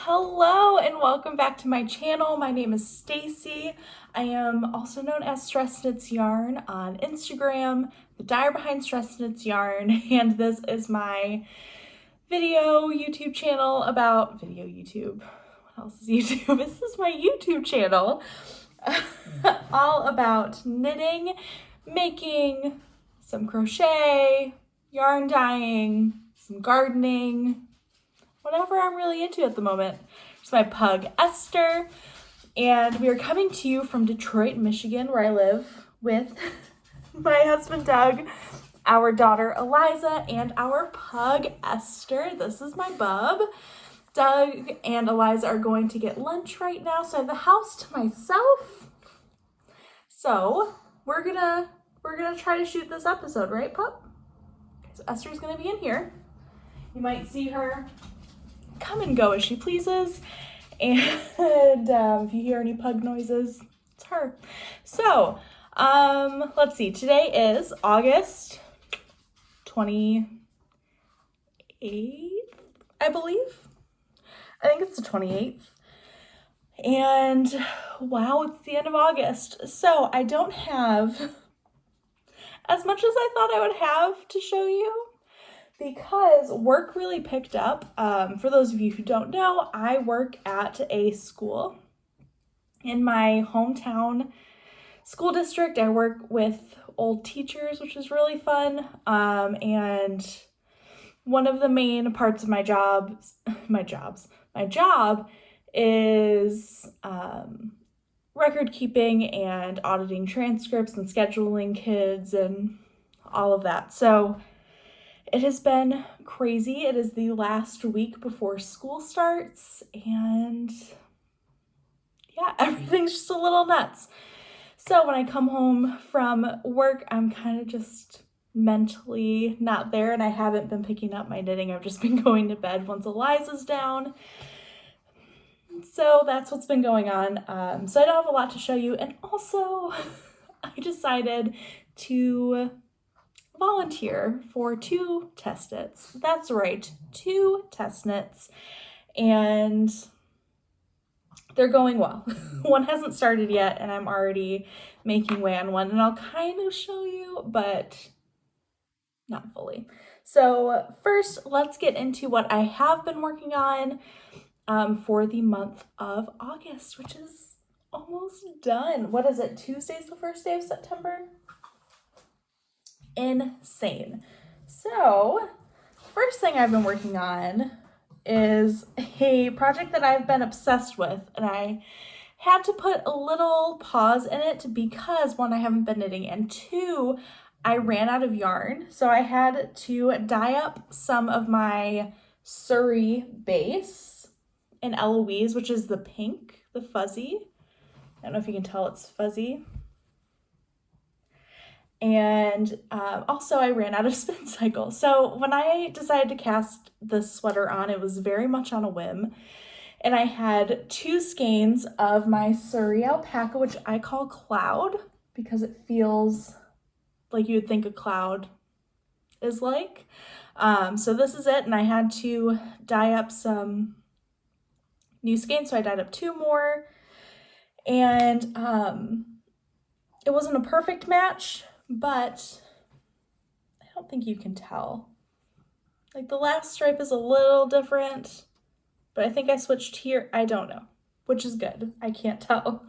Hello and welcome back to my channel. My name is Stacy. I am also known as Stress Knits Yarn on Instagram, the dyer behind Stress Knits Yarn, and this is my YouTube channel about YouTube. What else is YouTube? This is my YouTube channel all about knitting, making, some crochet, yarn dyeing, some gardening, whatever I'm really into at the moment. It's my pug, Esther, and we are coming to you from Detroit, Michigan, where I live with my husband, Doug, our daughter, Eliza, and our pug, Esther. This is my bub. Doug and Eliza are going to get lunch right now, so I have the house to myself. So we're gonna try to shoot this episode, right, pup? So Esther's gonna be in here. You might see her come and go as she pleases, and if you hear any pug noises, it's her. So let's see, today is August 28th, I believe. I think it's the 28th, and wow, it's the end of August. So I don't have as much as I thought I would have to show you, because work really picked up. For those of you who don't know, I work at a school in my hometown school district. I work with old teachers, which is really fun. And one of the main parts of my job is record keeping and auditing transcripts and scheduling kids and all of that. So it has been crazy. It is the last week before school starts, and yeah, everything's just a little nuts. So when I come home from work, I'm kind of just mentally not there, and I haven't been picking up my knitting. I've just been going to bed once Eliza's down. So that's what's been going on. So I don't have a lot to show you, and also I decided to volunteer for 2 test knits. That's right, 2 test knits, and they're going well. One hasn't started yet, and I'm already making way on one, and I'll kind of show you, but not fully. So first, let's get into what I have been working on for the month of August, which is almost done. What is it? Tuesday's the first day of September? Insane. So first thing I've been working on is a project that I've been obsessed with, and I had to put a little pause in it because 1, I haven't been knitting, and 2, I ran out of yarn. So I had to dye up some of my Surrey base in Eloise, which is the pink, the fuzzy. I don't know if you can tell it's fuzzy. And also I ran out of Spincycle. So when I decided to cast this sweater on, it was very much on a whim. And I had 2 skeins of my Surrey alpaca, which I call Cloud, because it feels like you would think a cloud is like. So this is it, and I had to dye up some new skeins, so I dyed up 2 more. And it wasn't a perfect match, but I don't think you can tell. Like, the last stripe is a little different, but I think I switched here. I don't know, which is good. I can't tell.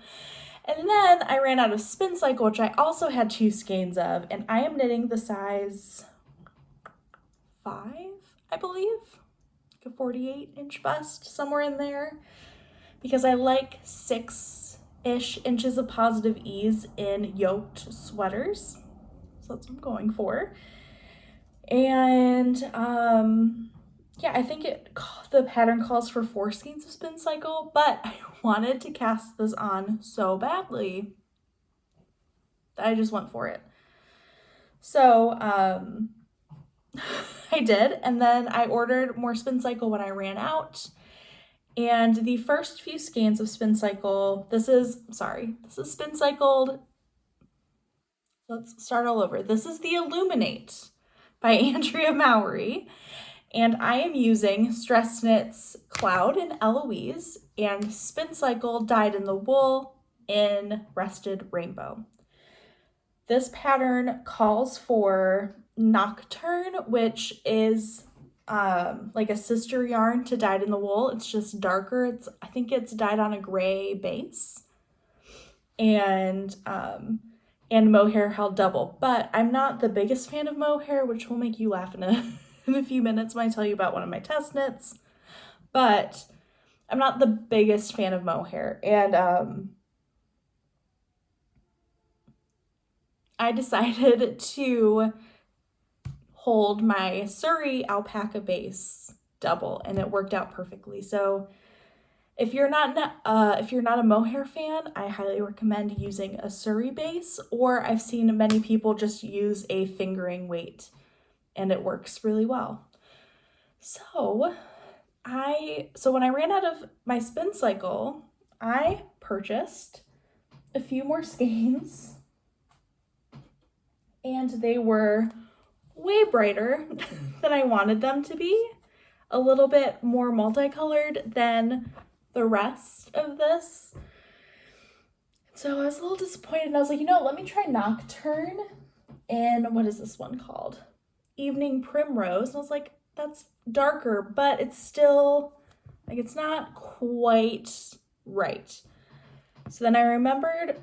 And then I ran out of Spincycle, which I also had 2 skeins of, and I am knitting the size 5, I believe, like a 48-inch bust, somewhere in there, because I like 6-ish inches of positive ease in yoked sweaters. So that's what I'm going for. And yeah, I think the pattern calls for 4 skeins of Spincycle, but I wanted to cast this on so badly that I just went for it. So I did, and then I ordered more Spincycle when I ran out. And the first few skeins of Spincycle, this is Spincycled. Let's start all over. This is the Illuminate by Andrea Mowry. And I am using Jax Knits Cloud in Eloise and Spincycle Dyed in the Wool in Rusted Rainbow. This pattern calls for Nocturne, which is like a sister yarn to Dyed in the Wool. It's just darker. I think it's dyed on a gray base. And mohair held double. But I'm not the biggest fan of mohair, which will make you laugh in a few minutes when I tell you about one of my test knits. But I'm not the biggest fan of mohair. And I decided to hold my Surrey alpaca base double, and it worked out perfectly. So if you're not a mohair fan, I highly recommend using a Surrey base, or I've seen many people just use a fingering weight, and it works really well. So when I ran out of my Spincycle, I purchased a few more skeins, and they were way brighter than I wanted them to be, a little bit more multicolored than the rest of this. So I was a little disappointed, and I was like, let me try Nocturne in, what is this one called? Evening Primrose. And I was like, that's darker, but it's still, like, it's not quite right. So then I remembered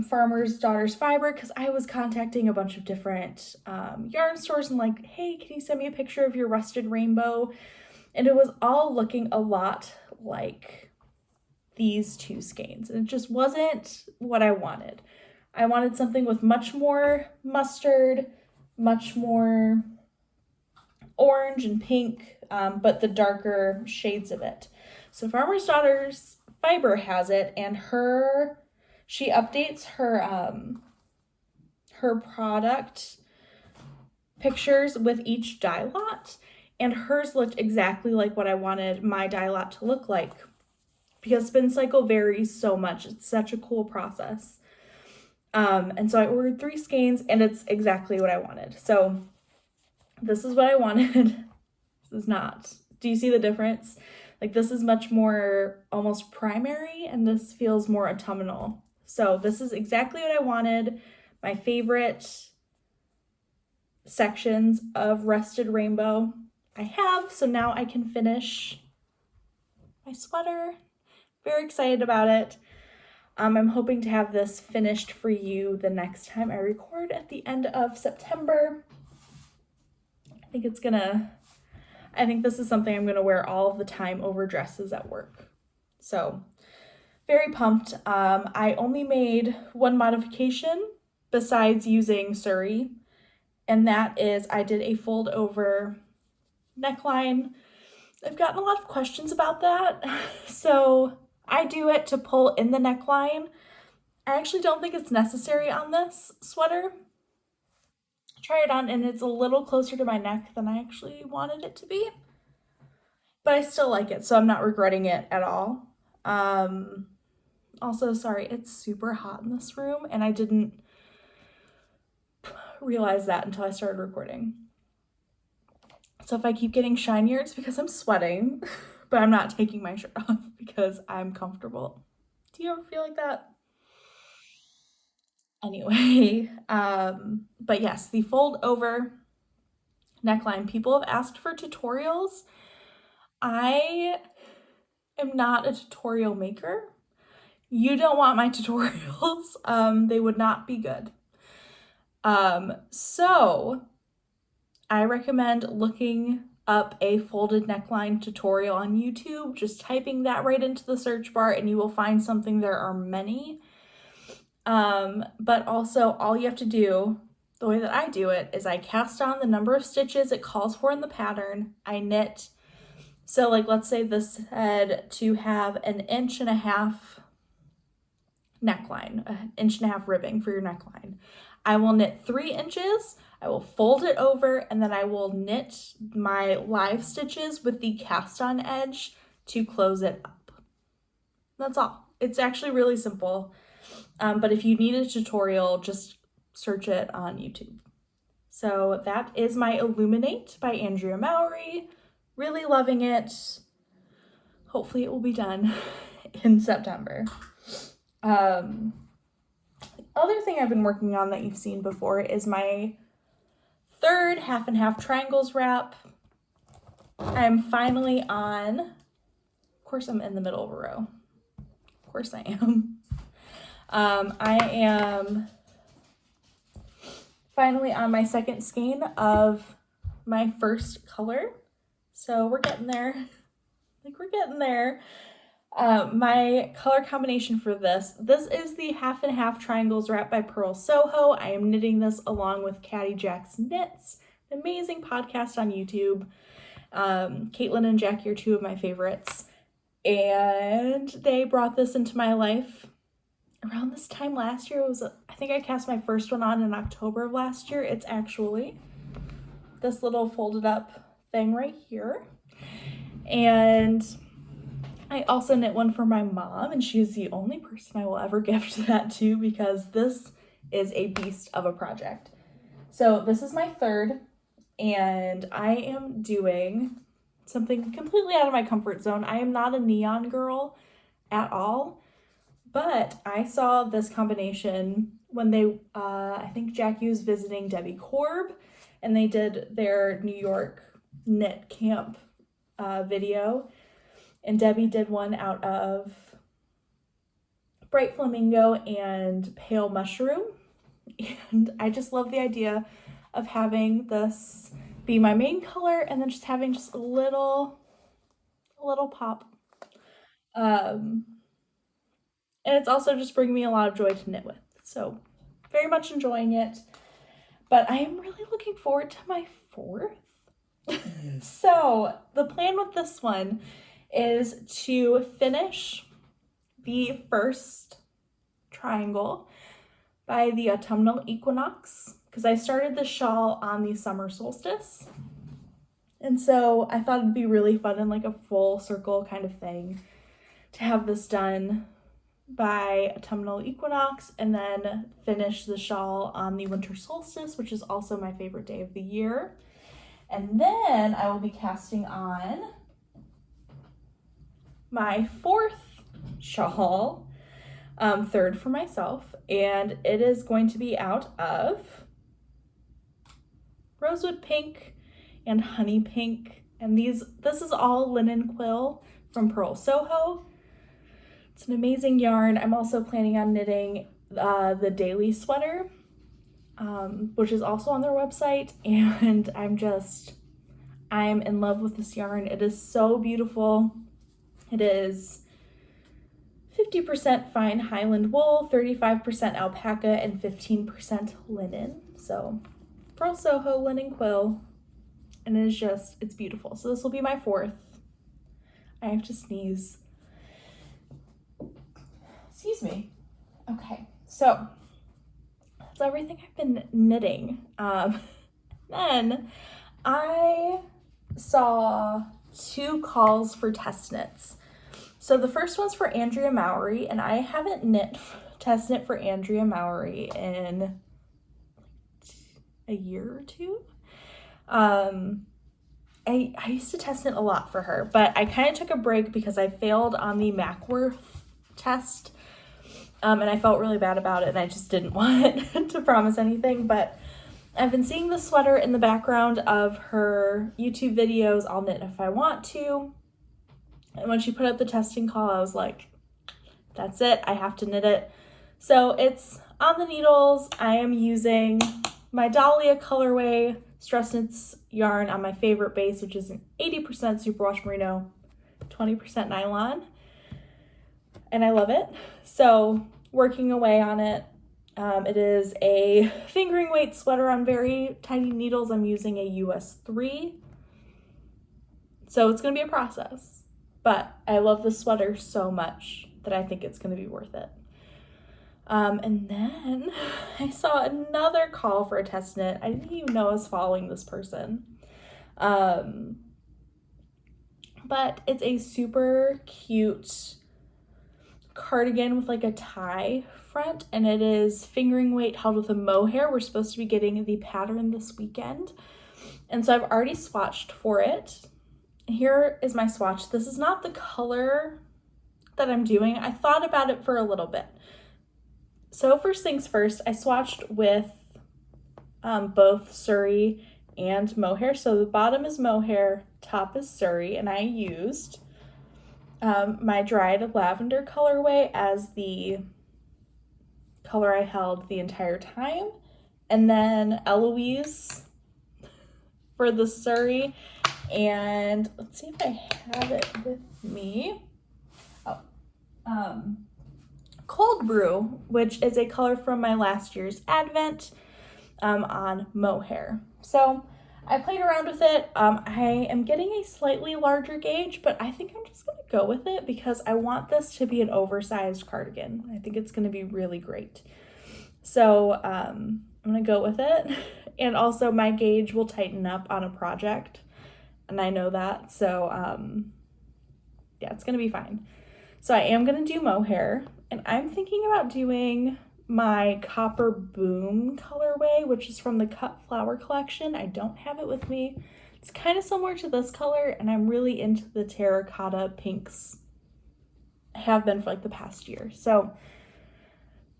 Farmer's Daughter's Fiber, because I was contacting a bunch of different yarn stores and like, hey, can you send me a picture of your Rusted Rainbow? And it was all looking a lot like these two skeins, and it just wasn't what I wanted. I wanted something with much more mustard, much more orange and pink, but the darker shades of it. So Farmer's Daughter's Fiber has it, and she updates her product pictures with each dye lot, and hers looked exactly like what I wanted my dye lot to look like, because Spincycle varies so much. It's such a cool process. And so I ordered 3 skeins, and it's exactly what I wanted. So this is what I wanted. This is not. Do you see the difference? Like, this is much more almost primary, and this feels more autumnal. So this is exactly what I wanted. My favorite sections of Rusted Rainbow I have. So now I can finish my sweater. Very excited about it. I'm hoping to have this finished for you the next time I record at the end of September. I think this is something I'm gonna wear all of the time over dresses at work. So very pumped. I only made one modification besides using Surrey, and that is I did a fold over neckline. I've gotten a lot of questions about that. So I do it to pull in the neckline. I actually don't think it's necessary on this sweater. Try it on, and it's a little closer to my neck than I actually wanted it to be, but I still like it, so I'm not regretting it at all. Also, sorry, it's super hot in this room, and I didn't realize that until I started recording. So if I keep getting shinier, it's because I'm sweating, but I'm not taking my shirt off because I'm comfortable. Do you ever feel like that? Anyway, but yes, the fold over neckline. People have asked for tutorials. I am not a tutorial maker. You don't want my tutorials. They would not be good. So I recommend looking up a folded neckline tutorial on YouTube, just typing that right into the search bar, and you will find something. There are many. But also all you have to do, the way that I do it, is I cast on the number of stitches it calls for in the pattern. I knit. So like, let's say this said to have 1.5 inches neckline, 1.5 inches ribbing for your neckline. I will knit 3 inches, I will fold it over, and then I will knit my live stitches with the cast on edge to close it up. That's all. It's actually really simple. But if you need a tutorial, just search it on YouTube. So that is my Illuminate by Andrea Mowry really loving it. Hopefully it will be done in September. The other thing I've been working on that you've seen before is my third half and half triangles wrap. I'm finally on, of course I'm in the middle of a row. Of course I am. I am finally on my second skein of my first color. So we're getting there. We're getting there. My color combination for this is the Half and Half Triangles Wrap by Purl Soho. I am knitting this along with Jax Knits, an amazing podcast on YouTube. Caitlin and Jackie are two of my favorites. And they brought this into my life around this time last year. I think I cast my first one on in October of last year. It's actually this little folded up thing right here. And I also knit one for my mom, and she's the only person I will ever gift that to because this is a beast of a project. So this is my third, and I am doing something completely out of my comfort zone. I am not a neon girl at all, but I saw this combination when I think Jackie was visiting Debbie Korb, and they did their New York knit camp video. And Debbie did one out of Bright Flamingo and Pale Mushroom. And I just love the idea of having this be my main color and then just having just a little pop. And it's also just bringing me a lot of joy to knit with. So very much enjoying it. But I am really looking forward to my fourth. So the plan with this one is to finish the first triangle by the autumnal equinox because I started the shawl on the summer solstice. And so I thought it'd be really fun and like a full circle kind of thing to have this done by autumnal equinox and then finish the shawl on the winter solstice, which is also my favorite day of the year. And then I will be casting on my fourth shawl, third for myself, and it is going to be out of rosewood pink and honey pink, and this is all linen quill from Purl Soho. It's an amazing yarn. I'm also planning on knitting the daily sweater, which is also on their website, and I'm in love with this yarn. It is so beautiful. It is 50% fine Highland wool, 35% alpaca, and 15% linen. So Purl Soho linen quill, and it's beautiful. So this will be my fourth. I have to sneeze. Excuse me. Okay, so that's everything I've been knitting. Then I saw 2 calls for test knits. So the first one's for Andrea Mowry, and I haven't test knit for Andrea Mowry in a year or two. I used to test knit a lot for her, but I kind of took a break because I failed on the Mackworth test, and I felt really bad about it, and I just didn't want to promise anything, but I've been seeing the sweater in the background of her YouTube videos, I'll knit if I want to. And when she put up the testing call, I was like, that's it, I have to knit it. So it's on the needles. I am using my Dahlia colorway Stress Knits yarn on my favorite base, which is an 80% superwash merino, 20% nylon. And I love it. So working away on it. It is a fingering weight sweater on very tiny needles. I'm using a US 3. So it's going to be a process. But I love this sweater so much that I think it's going to be worth it. And then I saw another call for a test knit. I didn't even know I was following this person. But it's a super cute cardigan with like a tie front, and it is fingering weight held with a mohair. We're supposed to be getting the pattern this weekend. And so I've already swatched for it. here is my swatch. This is not the color that I'm doing. I thought about it for a little bit. So first things first, I swatched with both Surrey and mohair. So the bottom is mohair, top is Surrey, and I used my dried lavender colorway as the color I held the entire time. And then Eloise for the Surrey. And let's see if I have it with me. Cold Brew, which is a color from my last year's Advent on mohair. So I played around with it. I am getting a slightly larger gauge, but I think I'm just going to go with it because I want this to be an oversized cardigan. I think it's going to be really great. So I'm going to go with it. And also my gauge will tighten up on a project, and I know that. So yeah, it's going to be fine. So I am going to do mohair, and I'm thinking about doing my Copper Boom colorway, which is from the Cut Flower collection. I don't have it with me. It's kind of similar to this color, and I'm really into the terracotta pinks. I have been for like the past year. So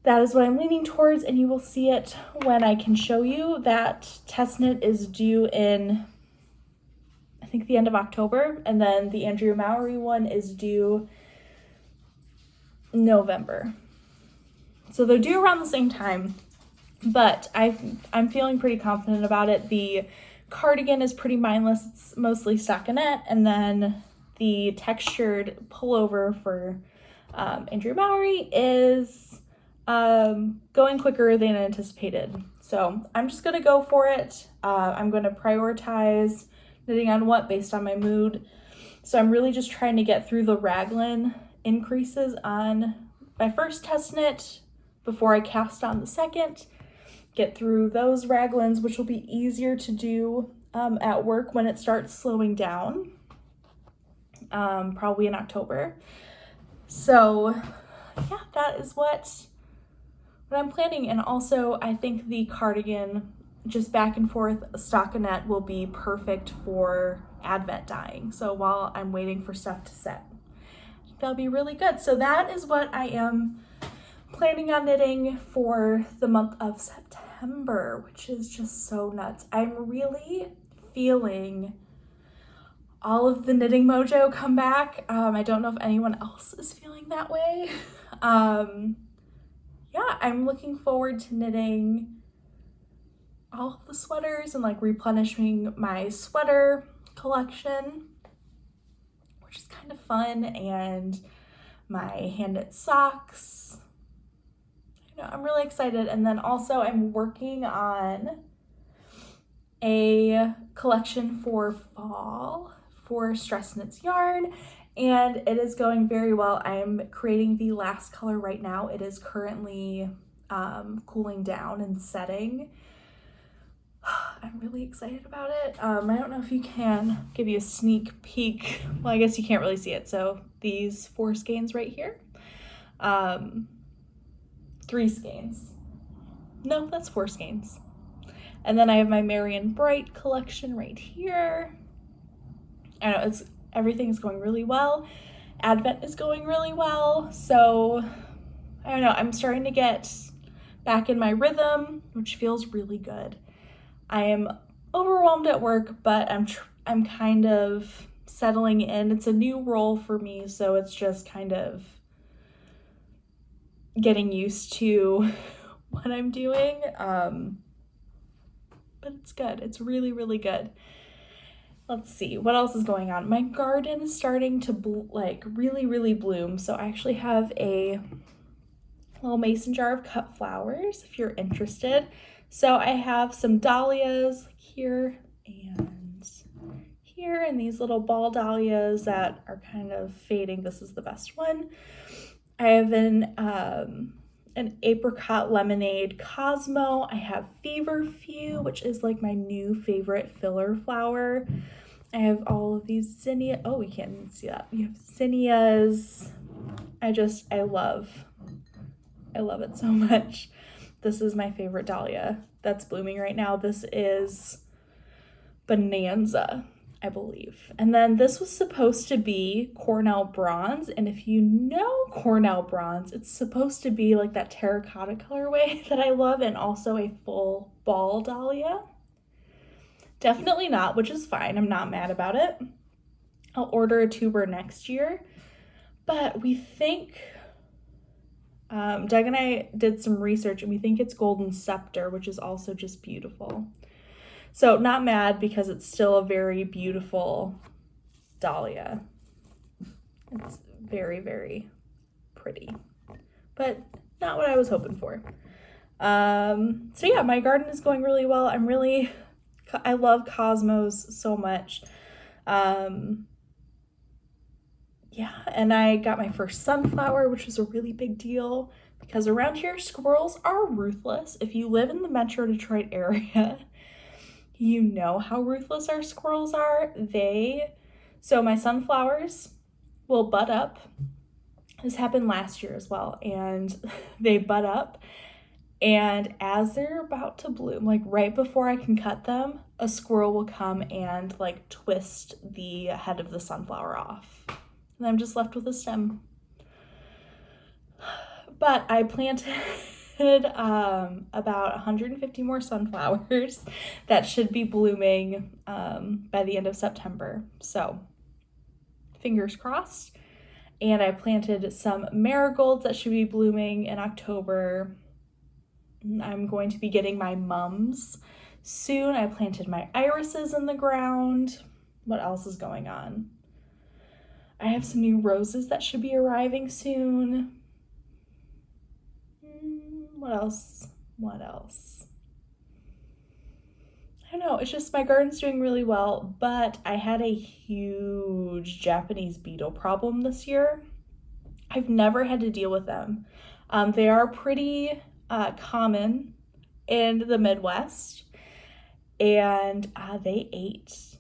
that is what I'm leaning towards, and you will see it when I can show you. That test knit is due in, I think, the end of October, and then the Andrea Mowry one is due November. So they're due around the same time, but I'm feeling pretty confident about it. The cardigan is pretty mindless. It's mostly stockinette, and then the textured pullover for Andrea Mowry is going quicker than anticipated. So I'm just going to go for it. I'm going to prioritize knitting on what based on my mood. So I'm really just trying to get through the raglan increases on my first test knit before I cast on the second, get through those raglans, which will be easier to do at work when it starts slowing down, probably in October. So yeah, that is what I'm planning. And also I think the cardigan, just back and forth stockinette, will be perfect for Advent dyeing. So while I'm waiting for stuff to set, that'll be really good. So that is what I am planning on knitting for the month of September, which is just so nuts. I'm really feeling all of the knitting mojo come back. I don't know if anyone else is feeling that way. Yeah, I'm looking forward to knitting all of the sweaters and like replenishing my sweater collection, which is kind of fun, and my hand knit socks. I'm really excited. And then also I'm working on a collection for fall for Stress Knits yarn, and it is going very well. I'm creating the last color right now. It is currently cooling down and setting. I'm really excited about it. I don't know if you can give you a sneak peek. Well, I guess you can't really see it. So these 4 skeins right here. 3 skeins. No, that's 4 skeins. And then I have my Marion Bright collection right here. I know everything's going really well. Advent is going really well. So I don't know, I'm starting to get back in my rhythm, which feels really good. I am overwhelmed at work, but I'm kind of settling in. It's a new role for me, so it's just kind of getting used to what I'm doing, but it's good. It's really, really good. Let's see, what else is going on? My garden is starting to really, really bloom. So I actually have a little mason jar of cut flowers if you're interested. So I have some dahlias here and here, and these little ball dahlias that are kind of fading. This is the best one. I have an apricot lemonade Cosmo. I have feverfew, which is like my new favorite filler flower. I have all of these zinnia. Oh, you can't even see that. We have zinnias. I love it so much. This is my favorite dahlia that's blooming right now. This is Bonanza. I believe. And then this was supposed to be Cornell bronze. And if you know Cornell bronze, it's supposed to be like that terracotta colorway that I love, and also a full ball dahlia. Definitely not, which is fine. I'm not mad about it. I'll order a tuber next year. But we think, Doug and I did some research, and we think it's Golden Scepter, which is also just beautiful. So not mad, because it's still a very beautiful dahlia. It's very, very pretty, but not what I was hoping for. So yeah, my garden is going really well. I love cosmos so much. Yeah, and I got my first sunflower, which was a really big deal, because around here, squirrels are ruthless. If you live in the Metro Detroit area, you know how ruthless our squirrels are. So my sunflowers will bud up. This happened last year as well, and they bud up, and as they're about to bloom, like right before I can cut them, a squirrel will come and like twist the head of the sunflower off, and I'm just left with a stem. But I planted about 150 more sunflowers that should be blooming by the end of September. So fingers crossed. And I planted some marigolds that should be blooming in October. I'm going to be getting my mums soon. I planted my irises in the ground. What else is going on? I have some new roses that should be arriving soon. What else? I don't know. It's just my garden's doing really well, but I had a huge Japanese beetle problem this year. I've never had to deal with them. They are pretty common in the Midwest, and they ate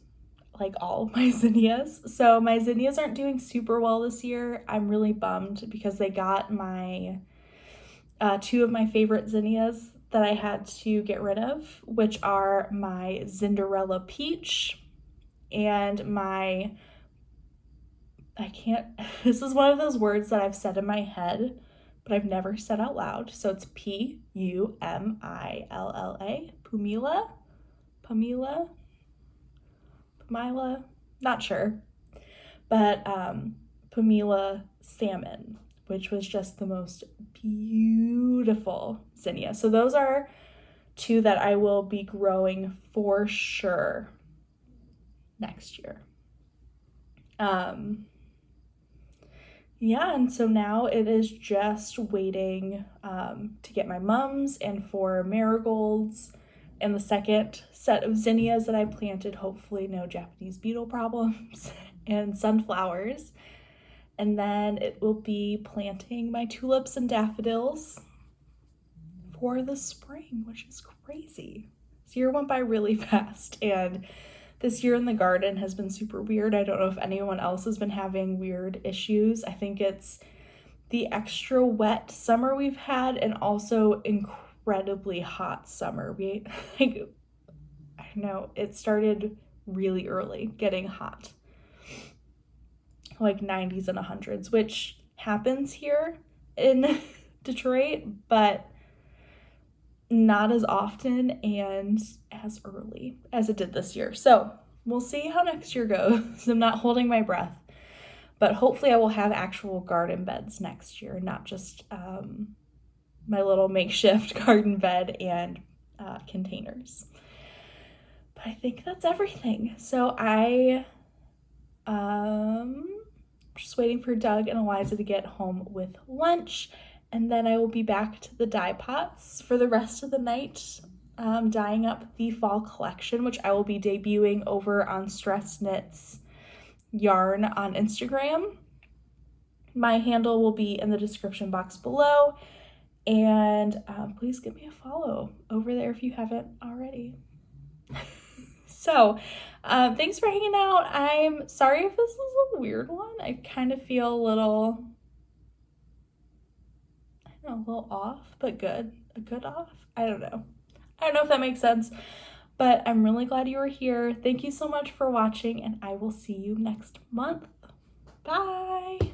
like all of my zinnias. So my zinnias aren't doing super well this year. I'm really bummed, because they got my two of my favorite zinnias that I had to get rid of, which are my Cinderella Peach and this is one of those words that I've said in my head, but I've never said out loud. So it's Pumilla, Pamila, not sure, but Pumilla salmon, which was just the most beautiful zinnia. So those are two that I will be growing for sure next year. Yeah, and so now it is just waiting to get my mums and for marigolds and the second set of zinnias that I planted, hopefully no Japanese beetle problems, and sunflowers. And then it will be planting my tulips and daffodils for the spring, which is crazy. This year went by really fast, and this year in the garden has been super weird. I don't know if anyone else has been having weird issues. I think it's the extra wet summer we've had, and also incredibly hot summer. I don't know, it started really early getting hot, like 90s and 100s, which happens here in Detroit, but not as often and as early as it did this year. So we'll see how next year goes. I'm not holding my breath, but hopefully I will have actual garden beds next year, not just my little makeshift garden bed and containers. But I think that's everything. So just waiting for Doug and Eliza to get home with lunch, and then I will be back to the dye pots for the rest of the night, dyeing up the fall collection, which I will be debuting over on Stress Knits Yarn on Instagram. My handle will be in the description box below, and please give me a follow over there if you haven't already. So, thanks for hanging out. I'm sorry if this was a weird one. I kind of feel a little off, but good. A good off? I don't know if that makes sense. But I'm really glad you were here. Thank you so much for watching, and I will see you next month. Bye!